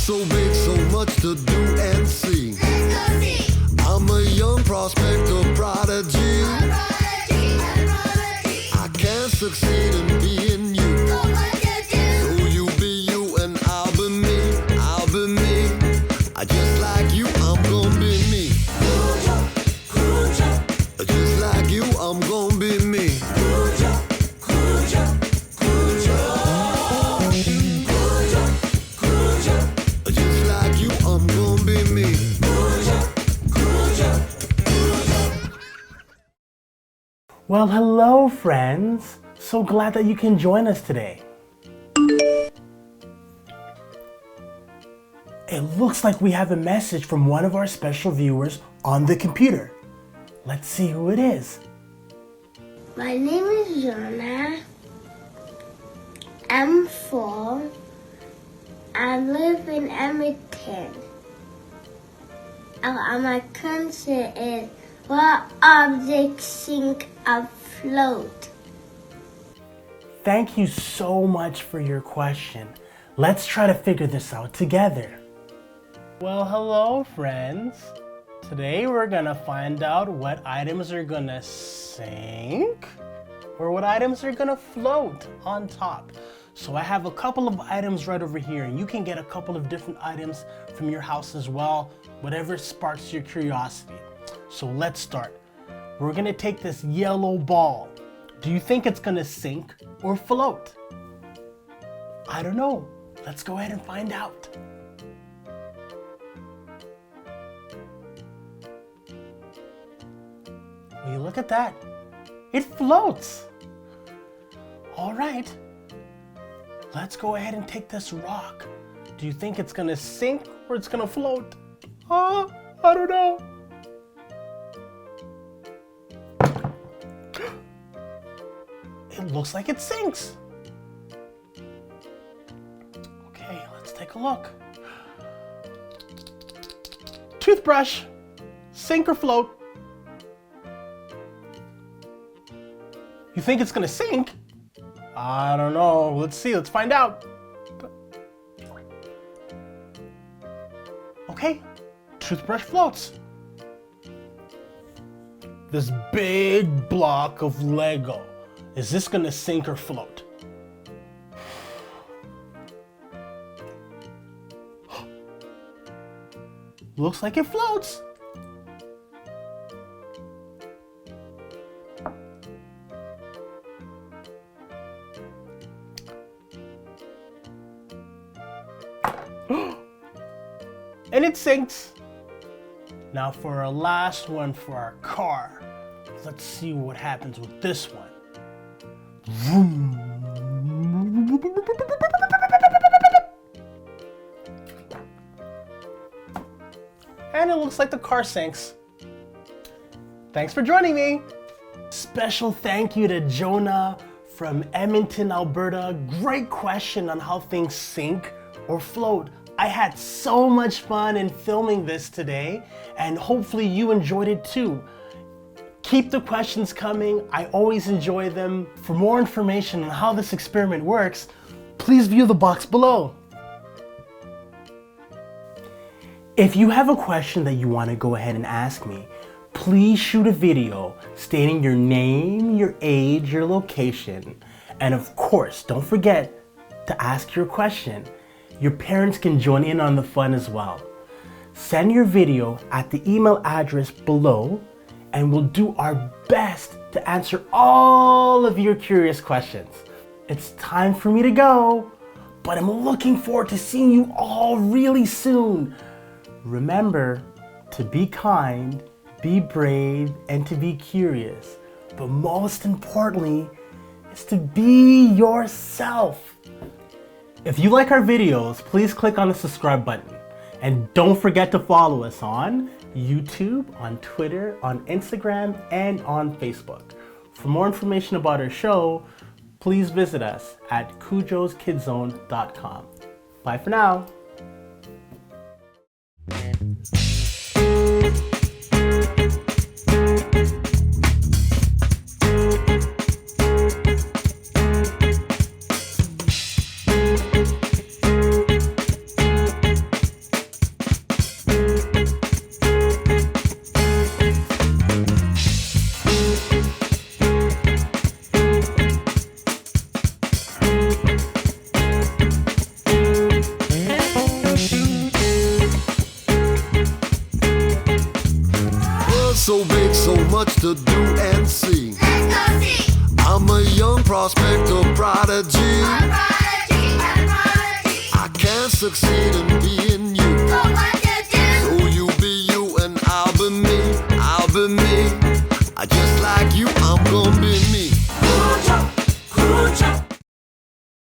so big, so much to do and see. Let's go see. I'm a young prospector, prodigy. I can't succeed in being you. So what to do? So you be you and I'll be me. I'll be me. I just like you, I'm gonna be me. Kujo, Kujo, Just like you, I'm gonna be me. Kujo, Kujo, Kujo. Kujo, Kujo, Just like you, I'm gonna be me. Kujo, Kujo, Kujo. Well, hello, friends. So glad that you can join us today. It looks like we have a message from one of our special viewers on the computer. Let's see who it is. My name is Jonah. I'm 4. I live in Edmonton. My question is, what objects sink afloat? Thank you so much for your question. Let's try to figure this out together. Well, hello, friends. Today we're gonna find out what items are gonna sink or what items are gonna float on top. So I have a couple of items right over here, and you can get a couple of different items from your house as well, whatever sparks your curiosity. So let's start. We're gonna take this yellow ball. Do you think it's gonna sink or float? I don't know. Let's go ahead and find out. Will you look at that? It floats. All right. Let's go ahead and take this rock. Do you think it's gonna sink or it's gonna float? I don't know. It looks like it sinks. Okay, let's take a look. Toothbrush, sink or float? You think it's gonna sink? I don't know. Let's see, let's find out. Okay, toothbrush floats. This big block of Lego. Is this gonna sink or float? Looks like it floats. And it sinks. Now for our last one for our car. Let's see what happens with this one. Vroom. And it looks like the car sinks. Thanks for joining me. Special thank you to Jonah from Edmonton, Alberta. Great question on how things sink or float. I had so much fun in filming this today, and hopefully you enjoyed it too. Keep the questions coming. I always enjoy them. For more information on how this experiment works, please view the box below. If you have a question that you want to go ahead and ask me, please shoot a video stating your name, your age, your location, and of course, don't forget to ask your question. Your parents can join in on the fun as well. Send your video at the email address below, and we'll do our best to answer all of your curious questions. It's time for me to go, but I'm looking forward to seeing you all really soon. Remember to be kind, be brave, and to be curious. But most importantly, is to be yourself. If you like our videos, please click on the subscribe button. And don't forget to follow us on YouTube, on Twitter, on Instagram, and on Facebook. For more information about our show, please visit us at kujoskidzone.com. Bye for now. world's so big, so much to do and see. Let's go see. I'm a young prospector, prodigy. A prodigy, a prodigy. I can't succeed in being